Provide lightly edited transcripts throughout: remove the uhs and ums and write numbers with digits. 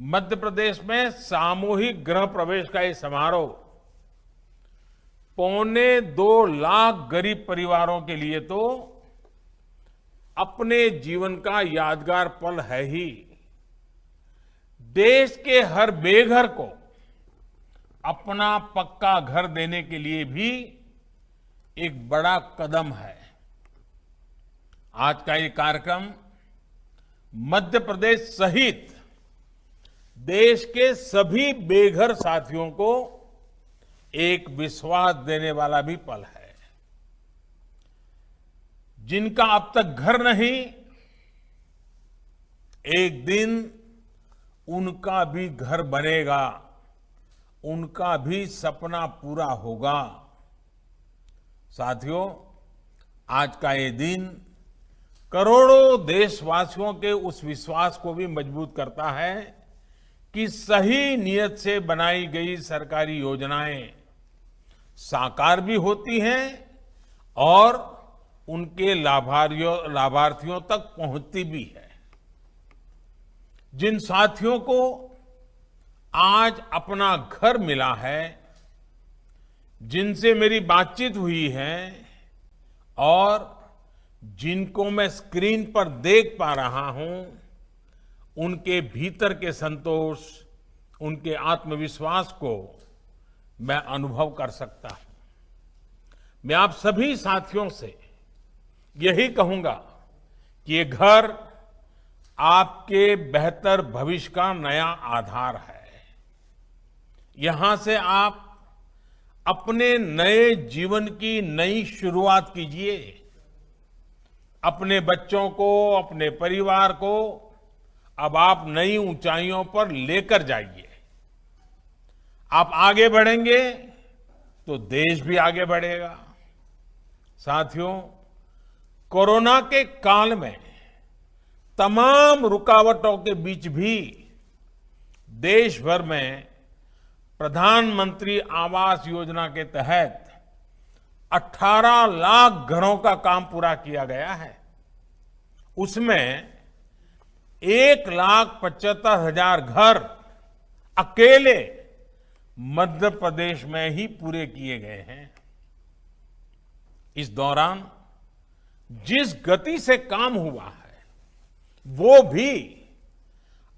मध्य प्रदेश में सामूहिक गृह प्रवेश का ये समारोह 2.25 लाख गरीब परिवारों के लिए तो अपने जीवन का यादगार पल है ही। देश के हर बेघर को अपना पक्का घर देने के लिए भी एक बड़ा कदम है। आज का ये कार्यक्रम मध्य प्रदेश सहित देश के सभी बेघर साथियों को एक विश्वास देने वाला भी पल है। जिनका अब तक घर नहीं, एक दिन उनका भी घर बनेगा, उनका भी सपना पूरा होगा। साथियों, आज का ये दिन करोड़ों देशवासियों के उस विश्वास को भी मजबूत करता है कि सही नियत से बनाई गई सरकारी योजनाएं साकार भी होती हैं और उनके लाभार्थियों तक पहुंचती भी है। जिन साथियों को आज अपना घर मिला है, जिनसे मेरी बातचीत हुई है और जिनको मैं स्क्रीन पर देख पा रहा हूं, उनके भीतर के संतोष, उनके आत्मविश्वास को मैं अनुभव कर सकता हूं। मैं आप सभी साथियों से यही कहूंगा कि ये घर आपके बेहतर भविष्य का नया आधार है। यहां से आप अपने नए जीवन की नई शुरुआत कीजिए। अपने बच्चों को, अपने परिवार को अब आप नई ऊंचाइयों पर लेकर जाइए। आप आगे बढ़ेंगे तो देश भी आगे बढ़ेगा। साथियों, कोरोना के काल में तमाम रुकावटों के बीच भी देश भर में प्रधानमंत्री आवास योजना के तहत 18 लाख घरों का काम पूरा किया गया है। उसमें 1,75,000 घर अकेले मध्य प्रदेश में ही पूरे किए गए हैं। इस दौरान जिस गति से काम हुआ है, वो भी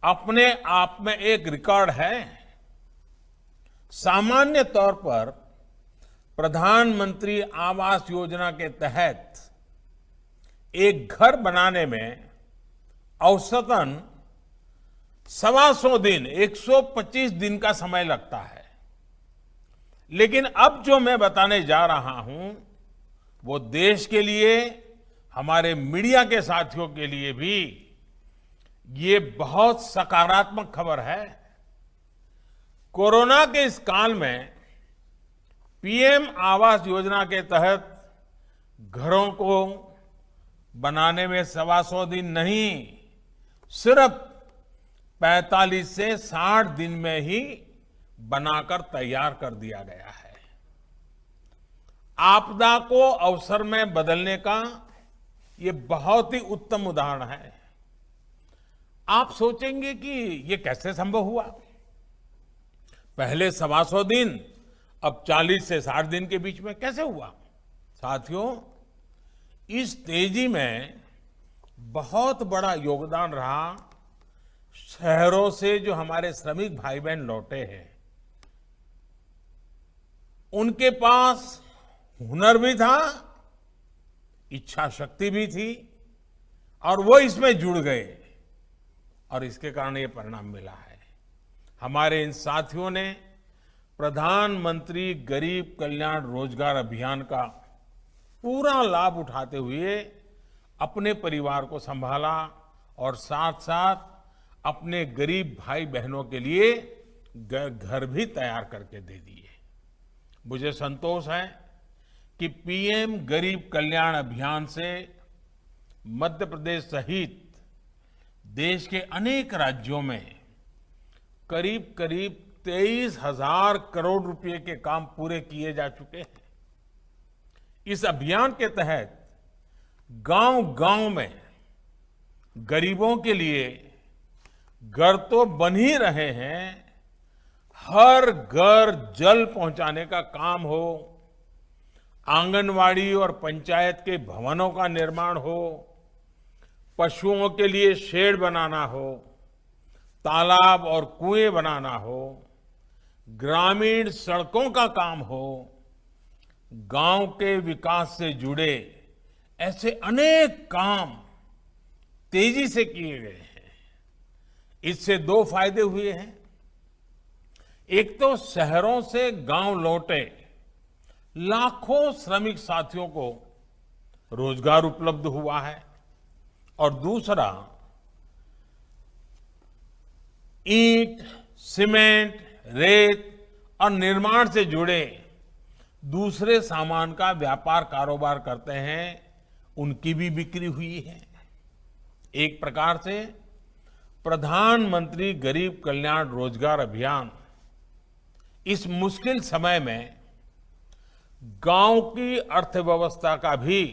अपने आप में एक रिकॉर्ड है। सामान्य तौर पर प्रधानमंत्री आवास योजना के तहत एक घर बनाने में औसतन 125 दिन, 125 दिन का समय लगता है। लेकिन अब जो मैं बताने जा रहा हूं, वो देश के लिए, हमारे मीडिया के साथियों के लिए भी ये बहुत सकारात्मक खबर है। कोरोना के इस काल में पीएम आवास योजना के तहत घरों को बनाने में 125 दिन नहीं, सिर्फ 45 से 60 दिन में ही बनाकर तैयार कर दिया गया है। आपदा को अवसर में बदलने का ये बहुत ही उत्तम उदाहरण है। आप सोचेंगे कि ये कैसे संभव हुआ? पहले 125 दिन, अब 40 से 60 दिन के बीच में कैसे हुआ? साथियों, इस तेजी में बहुत बड़ा योगदान रहा शहरों से जो हमारे श्रमिक भाई बहन लौटे हैं। उनके पास हुनर भी था, इच्छा शक्ति भी थी और वो इसमें जुड़ गए और इसके कारण ये परिणाम मिला है। हमारे इन साथियों ने प्रधानमंत्री गरीब कल्याण रोजगार अभियान का पूरा लाभ उठाते हुए अपने परिवार को संभाला और साथ साथ अपने गरीब भाई बहनों के लिए घर भी तैयार करके दे दिए। मुझे संतोष है कि पीएम गरीब कल्याण अभियान से मध्य प्रदेश सहित देश के अनेक राज्यों में करीब करीब 23,000 करोड़ रुपए के काम पूरे किए जा चुके हैं। इस अभियान के तहत गांव-गांव में गरीबों के लिए घर तो बन ही रहे हैं, हर घर जल पहुंचाने का काम हो, आंगनवाड़ी और पंचायत के भवनों का निर्माण हो, पशुओं के लिए शेड बनाना हो, तालाब और कुएं बनाना हो, ग्रामीण सड़कों का काम हो, गांव के विकास से जुड़े ऐसे अनेक काम तेजी से किए गए हैं। इससे दो फायदे हुए हैं। एक तो शहरों से गांव लौटे लाखों श्रमिक साथियों को रोजगार उपलब्ध हुआ है, और दूसरा ईंट, सीमेंट, रेत और निर्माण से जुड़े दूसरे सामान का व्यापार कारोबार करते हैं, उनकी भी बिक्री हुई है। एक प्रकार से प्रधानमंत्री गरीब कल्याण रोजगार अभियान इस मुश्किल समय में गांव की अर्थव्यवस्था का भी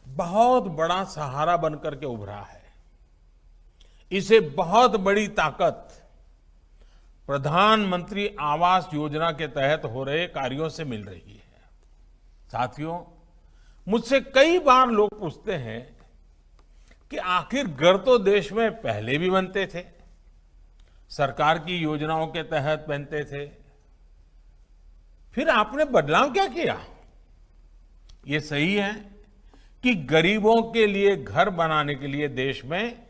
बहुत बड़ा सहारा बनकर के उभरा है। इसे बहुत बड़ी ताकत प्रधानमंत्री आवास योजना के तहत हो रहे कार्यों से मिल रही है। साथियों, मुझसे कई बार लोग पूछते हैं कि आखिर घर तो देश में पहले भी बनते थे, सरकार की योजनाओं के तहत बनते थे, फिर आपने बदलाव क्या किया? ये सही है कि गरीबों के लिए घर बनाने के लिए देश में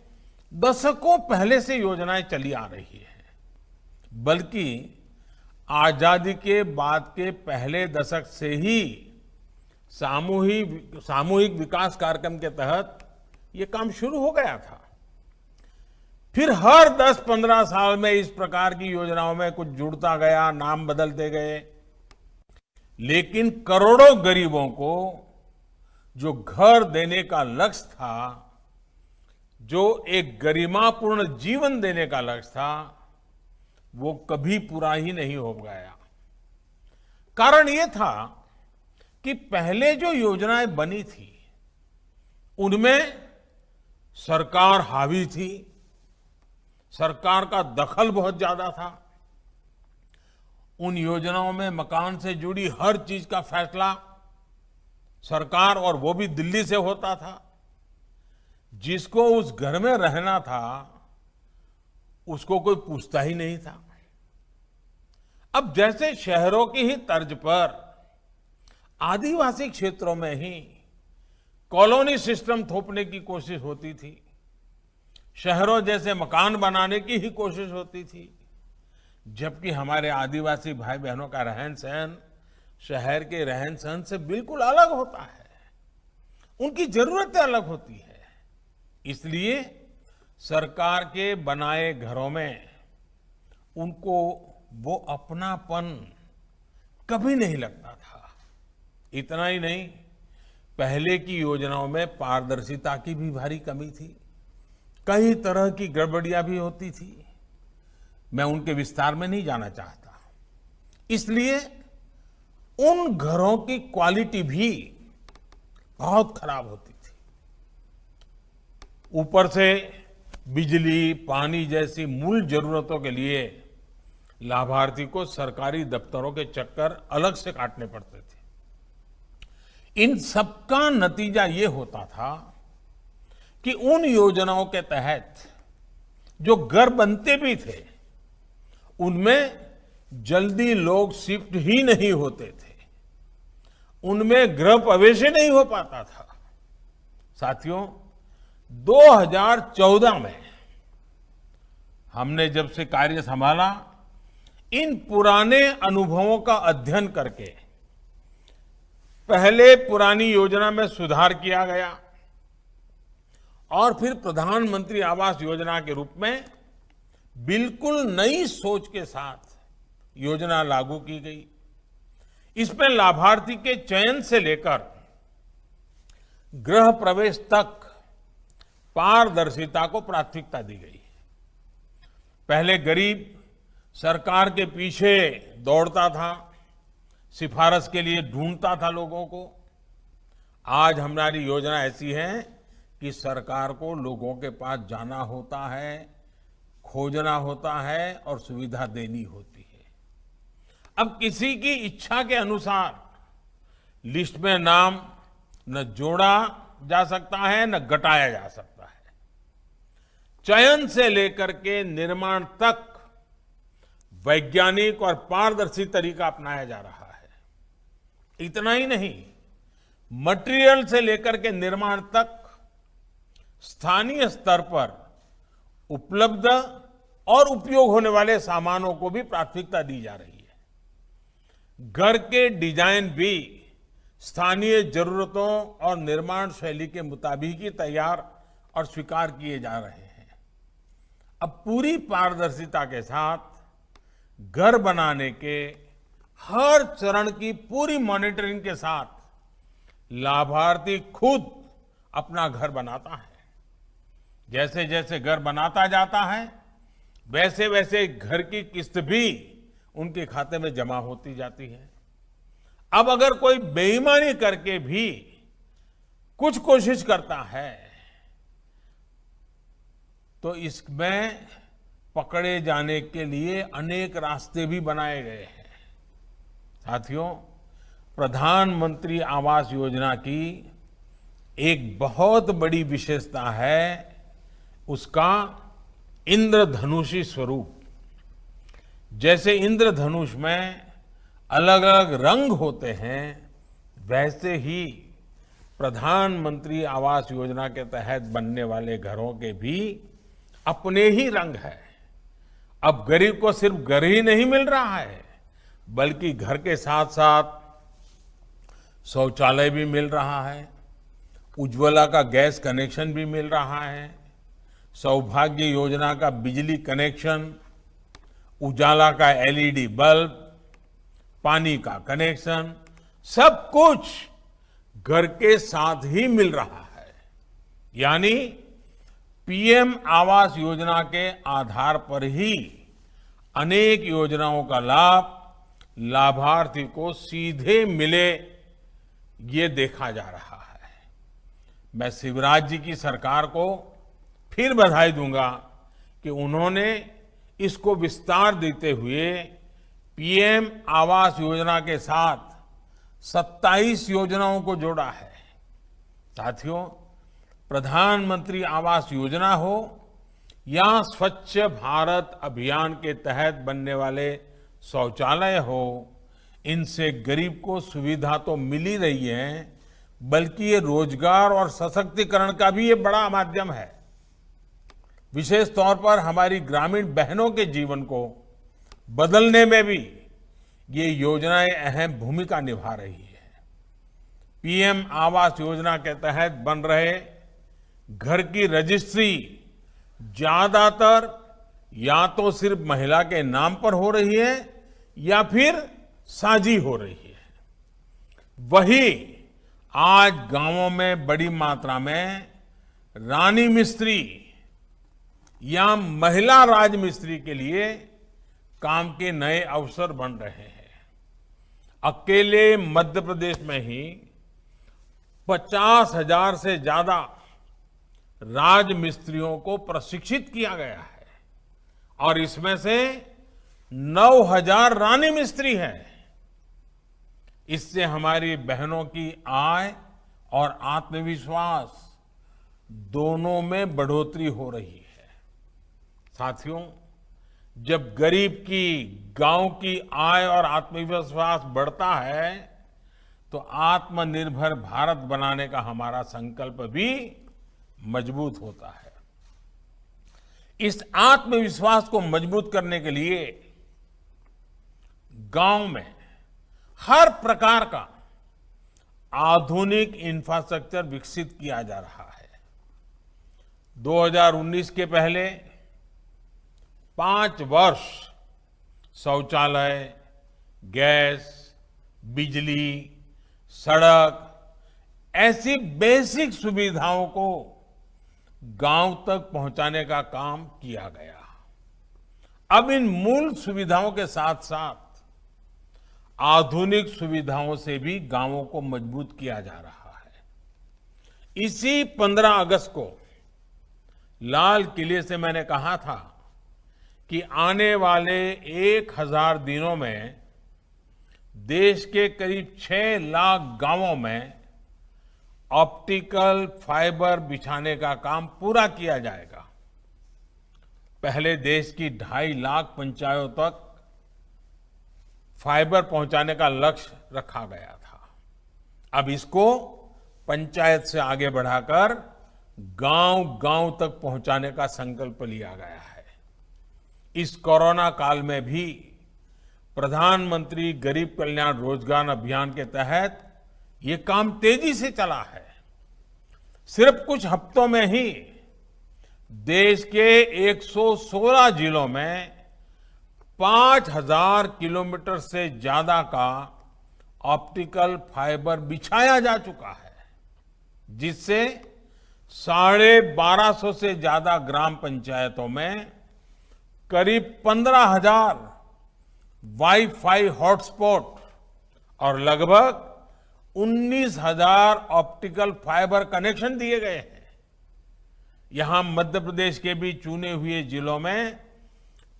दशकों पहले से योजनाएं चली आ रही है, बल्कि आजादी के बाद के पहले दशक से ही सामूहिक विकास कार्यक्रम के तहत ये काम शुरू हो गया था। फिर हर 10-15 साल में इस प्रकार की योजनाओं में कुछ जुड़ता गया, नाम बदलते गए, लेकिन करोड़ों गरीबों को जो घर देने का लक्ष्य था, जो एक गरिमापूर्ण जीवन देने का लक्ष्य था, वो कभी पूरा ही नहीं हो गया। कारण ये था कि पहले जो योजनाएं बनी थी उनमें सरकार हावी थी, सरकार का दखल बहुत ज्यादा था। उन योजनाओं में मकान से जुड़ी हर चीज का फैसला सरकार, और वो भी दिल्ली से होता था। जिसको उस घर में रहना था उसको कोई पूछता ही नहीं था। अब जैसे शहरों की ही तर्ज पर आदिवासी क्षेत्रों में ही कॉलोनी सिस्टम थोपने की कोशिश होती थी, शहरों जैसे मकान बनाने की ही कोशिश होती थी, जबकि हमारे आदिवासी भाई बहनों का रहन सहन शहर के रहन सहन से बिल्कुल अलग होता है। उनकी जरूरतें अलग होती है। इसलिए सरकार के बनाए घरों में उनको वो अपनापन कभी नहीं लगता था। इतना ही नहीं, पहले की योजनाओं में पारदर्शिता की भी भारी कमी थी, कई तरह की गड़बड़ियां भी होती थी। मैं उनके विस्तार में नहीं जाना चाहता। इसलिए उन घरों की क्वालिटी भी बहुत खराब होती थी। ऊपर से बिजली, पानी जैसी मूल जरूरतों के लिए लाभार्थी को सरकारी दफ्तरों के चक्कर अलग से काटने पड़ते थे। इन सबका नतीजा ये होता था कि उन योजनाओं के तहत जो घर बनते भी थे उनमें जल्दी लोग शिफ्ट ही नहीं होते थे, उनमें गृह प्रवेश ही नहीं हो पाता था। साथियों, 2014 में हमने जब से कार्य संभाला, इन पुराने अनुभवों का अध्ययन करके पहले पुरानी योजना में सुधार किया गया और फिर प्रधानमंत्री आवास योजना के रूप में बिल्कुल नई सोच के साथ योजना लागू की गई। इसमें लाभार्थी के चयन से लेकर गृह प्रवेश तक पारदर्शिता को प्राथमिकता दी गई। पहले गरीब सरकार के पीछे दौड़ता था, सिफारिश के लिए ढूंढता था लोगों को। आज हमारी योजना ऐसी है कि सरकार को लोगों के पास जाना होता है, खोजना होता है और सुविधा देनी होती है। अब किसी की इच्छा के अनुसार लिस्ट में नाम न जोड़ा जा सकता है न घटाया जा सकता है। चयन से लेकर के निर्माण तक वैज्ञानिक और पारदर्शी तरीका अपनाया जा रहा है। इतना ही नहीं, मटेरियल से लेकर के निर्माण तक स्थानीय स्तर पर उपलब्ध और उपयोग होने वाले सामानों को भी प्राथमिकता दी जा रही है। घर के डिजाइन भी स्थानीय जरूरतों और निर्माण शैली के मुताबिक ही तैयार और स्वीकार किए जा रहे हैं। अब पूरी पारदर्शिता के साथ घर बनाने के हर चरण की पूरी मॉनिटरिंग के साथ लाभार्थी खुद अपना घर बनाता है। जैसे जैसे घर बनाता जाता है वैसे वैसे घर की किस्त भी उनके खाते में जमा होती जाती है। अब अगर कोई बेईमानी करके भी कुछ कोशिश करता है तो इसमें पकड़े जाने के लिए अनेक रास्ते भी बनाए गए हैं। साथियों, प्रधानमंत्री आवास योजना की एक बहुत बड़ी विशेषता है उसका इंद्रधनुषी स्वरूप। जैसे इंद्रधनुष में अलग अलग रंग होते हैं, वैसे ही प्रधानमंत्री आवास योजना के तहत बनने वाले घरों के भी अपने ही रंग है। अब गरीब को सिर्फ घर ही नहीं मिल रहा है, बल्कि घर के साथ साथ शौचालय भी मिल रहा है, उज्ज्वला का गैस कनेक्शन भी मिल रहा है, सौभाग्य योजना का बिजली कनेक्शन, उजाला का एलईडी बल्ब, पानी का कनेक्शन, सब कुछ घर के साथ ही मिल रहा है। यानी पीएम आवास योजना के आधार पर ही अनेक योजनाओं का लाभ लाभार्थी को सीधे मिले, ये देखा जा रहा है। मैं शिवराज जी की सरकार को फिर बधाई दूंगा कि उन्होंने इसको विस्तार देते हुए पीएम आवास योजना के साथ 27 योजनाओं को जोड़ा है। साथियों, प्रधानमंत्री आवास योजना हो या स्वच्छ भारत अभियान के तहत बनने वाले शौचालय हो, इनसे गरीब को सुविधा तो मिल ही रही है, बल्कि ये रोजगार और सशक्तिकरण का भी ये बड़ा माध्यम है। विशेष तौर पर हमारी ग्रामीण बहनों के जीवन को बदलने में भी ये योजनाएं अहम भूमिका निभा रही है। पीएम आवास योजना के तहत बन रहे घर की रजिस्ट्री ज्यादातर या तो सिर्फ महिला के नाम पर हो रही है या फिर साझी हो रही है। वही आज गांवों में बड़ी मात्रा में रानी मिस्त्री या महिला राज मिस्त्री के लिए काम के नए अवसर बन रहे हैं। अकेले मध्य प्रदेश में ही 50,000 से ज्यादा राज मिस्त्रियों को प्रशिक्षित किया गया है और इसमें से 9,000 रानी मिस्त्री हैं। इससे हमारी बहनों की आय और आत्मविश्वास दोनों में बढ़ोतरी हो रही है। साथियों, जब गरीब की, गांव की आय और आत्मविश्वास बढ़ता है तो आत्मनिर्भर भारत बनाने का हमारा संकल्प भी मजबूत होता है। इस आत्मविश्वास को मजबूत करने के लिए गांव में हर प्रकार का आधुनिक इंफ्रास्ट्रक्चर विकसित किया जा रहा है। 2019 के पहले 5 वर्ष शौचालय, गैस, बिजली, सड़क ऐसी बेसिक सुविधाओं को गांव तक पहुंचाने का काम किया गया। अब इन मूल सुविधाओं के साथ साथ आधुनिक सुविधाओं से भी गांवों को मजबूत किया जा रहा है। इसी 15 अगस्त को लाल किले से मैंने कहा था कि आने वाले 1000 दिनों में देश के करीब 6 लाख गांवों में ऑप्टिकल फाइबर बिछाने का काम पूरा किया जाएगा। पहले देश की 2.5 लाख पंचायतों तक फाइबर पहुंचाने का लक्ष्य रखा गया था। अब इसको पंचायत से आगे बढ़ाकर गांव-गांव तक पहुंचाने का संकल्प लिया गया है। इस कोरोना काल में भी प्रधानमंत्री गरीब कल्याण रोजगार अभियान के तहत ये काम तेजी से चला है। सिर्फ कुछ हफ्तों में ही देश के 116 जिलों में 5000 किलोमीटर से ज्यादा का ऑप्टिकल फाइबर बिछाया जा चुका है, जिससे 1250 से ज्यादा ग्राम पंचायतों में करीब 15,000 वाईफाई हॉटस्पॉट और लगभग 19,000 ऑप्टिकल फाइबर कनेक्शन दिए गए हैं। यहां मध्य प्रदेश के भी चुने हुए जिलों में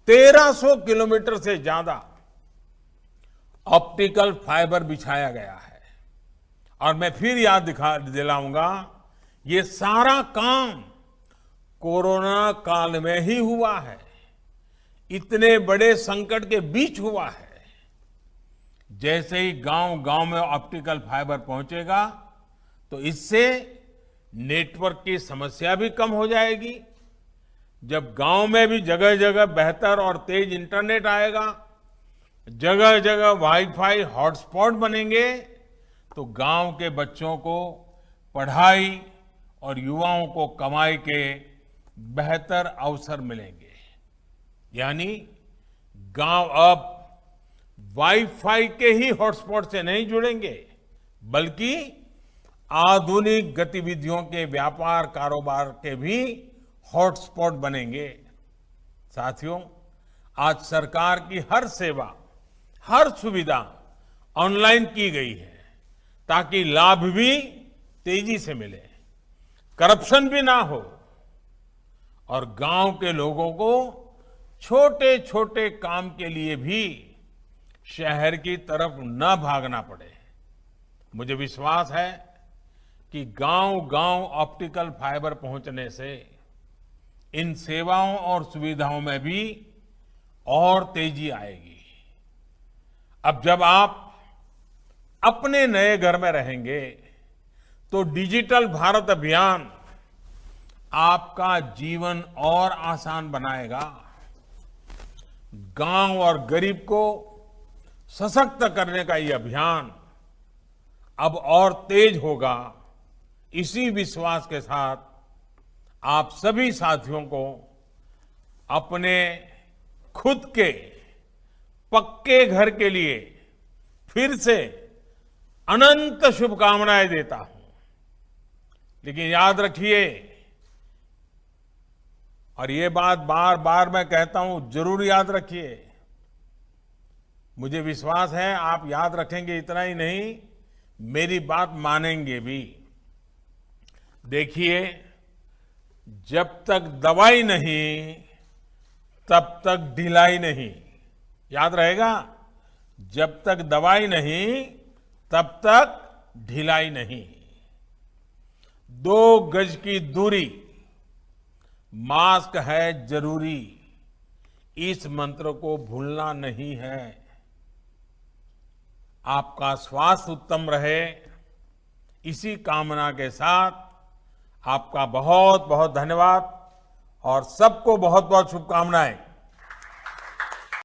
1300 किलोमीटर से ज्यादा ऑप्टिकल फाइबर बिछाया गया है। और मैं फिर याद दिलाऊंगा, ये सारा काम कोरोना काल में ही हुआ है, इतने बड़े संकट के बीच हुआ है। जैसे ही गांव-गांव में ऑप्टिकल फाइबर पहुंचेगा तो इससे नेटवर्क की समस्या भी कम हो जाएगी। जब गांव में भी जगह जगह बेहतर और तेज इंटरनेट आएगा, जगह जगह वाईफाई हॉटस्पॉट बनेंगे, तो गांव के बच्चों को पढ़ाई और युवाओं को कमाई के बेहतर अवसर मिलेंगे। यानी गांव अब वाईफाई के ही हॉटस्पॉट से नहीं जुड़ेंगे, बल्कि आधुनिक गतिविधियों के व्यापार कारोबार के भी हॉटस्पॉट बनेंगे। साथियों, आज सरकार की हर सेवा, हर सुविधा ऑनलाइन की गई है, ताकि लाभ भी तेजी से मिले, करप्शन भी ना हो और गांव के लोगों को छोटे छोटे काम के लिए भी शहर की तरफ न भागना पड़े। मुझे विश्वास है कि गांव-गांव ऑप्टिकल फाइबर पहुंचने से इन सेवाओं और सुविधाओं में भी और तेजी आएगी। अब जब आप अपने नए घर में रहेंगे तो डिजिटल भारत अभियान आपका जीवन और आसान बनाएगा। गांव और गरीब को सशक्त करने का ये अभियान अब और तेज होगा। इसी विश्वास के साथ आप सभी साथियों को अपने खुद के पक्के घर के लिए फिर से अनंत शुभकामनाएं देता हूं। लेकिन याद रखिए, और ये बात बार बार मैं कहता हूं, जरूर याद रखिए, मुझे विश्वास है आप याद रखेंगे, इतना ही नहीं मेरी बात मानेंगे भी। देखिए, जब तक दवाई नहीं तब तक ढिलाई नहीं। याद रहेगा, जब तक दवाई नहीं तब तक ढिलाई नहीं। 2 गज की दूरी, मास्क है जरूरी, इस मंत्र को भूलना नहीं है। आपका स्वास्थ्य उत्तम रहे, इसी कामना के साथ आपका बहुत बहुत धन्यवाद और सबको बहुत बहुत शुभकामनाएं।